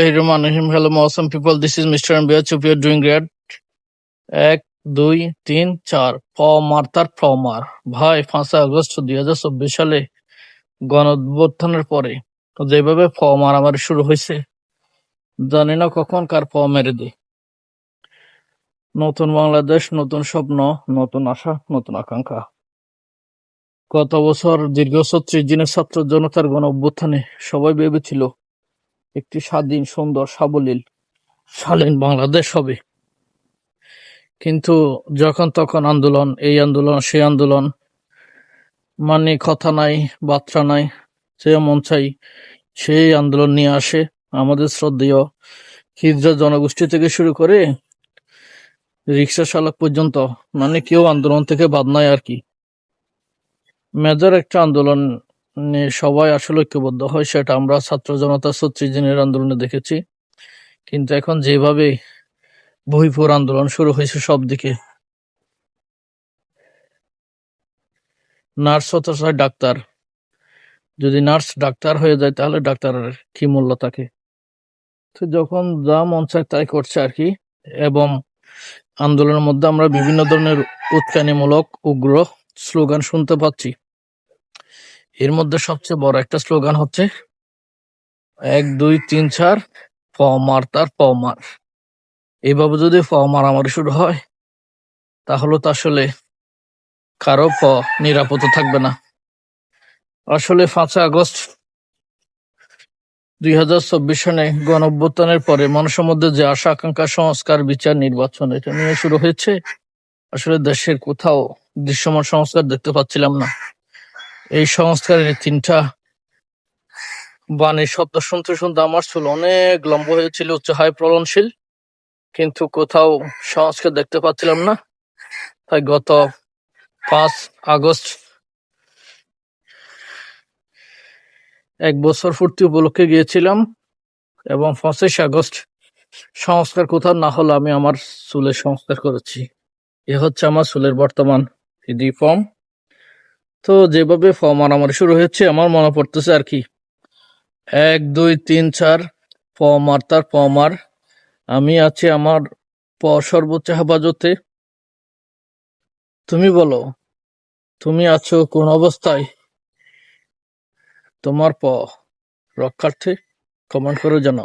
Bismillahirrahmanirrahim. Hello, awesome people. This is Mr. Ambiyat. Hope you are doing great. 1, 2, 3, 4 ফমার ফমার ভাই 5 August 2024 সালে গণ অভ্যুত্থানের পরে যেভাবে মারামারি শুরু হয়েছে, জানি না কখন কার মেরে দিই। নতুন বাংলাদেশ, নতুন স্বপ্ন, নতুন আশা, নতুন আকাঙ্ক্ষা। গত বছর দীর্ঘ 36 দিনের ছাত্র জনতার গণ অভ্যুত্থানে সবাই ভেবেছিল একটি স্বাধীন, সুন্দর, সাবলীল, শালীন বাংলাদেশ হবে। কিন্তু যখন তখন আন্দোলন, এই আন্দোলন, সেই আন্দোলন, মানে কথা নাই, বার্তা নাই, যে মন চাই সেই আন্দোলন নিয়ে আসে আমাদের শ্রদ্ধেয় হিজড়া জনগোষ্ঠী থেকে শুরু করে রিক্সা চালক পর্যন্ত, মানে কেউ আন্দোলন থেকে বাদ নাই আর কি। মেজর একটা আন্দোলন সবাই আসলে ঐক্যবদ্ধ হয়, সেটা আমরা ছাত্র জনতা 36 দিনের আন্দোলনে দেখেছি। কিন্তু এখন যেভাবে বহিপুর আন্দোলন শুরু হয়েছে সব দিকে, নার্স হতে চায় ডাক্তার, যদি নার্স ডাক্তার হয়ে যায় তাহলে ডাক্তারের কি মূল্য থাকে। তো যখন যা মন চায় তাই করছে আর কি। এবং আন্দোলনের মধ্যে আমরা বিভিন্ন ধরনের উৎকানিমূলক উগ্র স্লোগান শুনতে পাচ্ছি। এর মধ্যে সবচেয়ে বড় একটা স্লোগান হচ্ছে 1, 2, 3, 4 ফমার। এইভাবে যদি মারামারি শুরু হয় তাহলে তো আসলে কারো নিরাপদ থাকবে না। আসলে 5 আগস্ট 2024 সালে গণ অভ্যুত্থানের পরে মানুষের মধ্যে যে আশা আকাঙ্ক্ষা, সংস্কার, বিচার, নির্বাচন, এটা নিয়ে শুরু হয়েছে। আসলে দেশের কোথাও দৃশ্যমান সংস্কার দেখতে পাচ্ছিলাম না। এই সংস্কারের 3টা বাণীর শব্দ শুনতে শুনতে আমার চুল অনেক লম্বা হয়েছিল, উচ্চ হাই ফলনশীল, কিন্তু কোথাও সংস্কার দেখতে পাচ্ছিলাম না। তাই গত 5 আগস্ট 1 বছর পূর্তি উপলক্ষে গিয়েছিলাম, এবং 25 আগস্ট সংস্কার কোথাও না হলে আমি আমার চুলের সংস্কার করেছি। এ হচ্ছে আমার চুলের বর্তমান ফর্ম। তো যেভাবে মারামারি শুরু হয়েছে আমার মনে পড়তেছে আর কি, 1, 2, 3, 4 ফমার। আমি আছি আমার সর্বোচ্চ হেফাজতে। তুমি বলো, তুমি আছো কোন অবস্থায় তোমার রক্ষার্থে? কমেন্ট করে জানাও।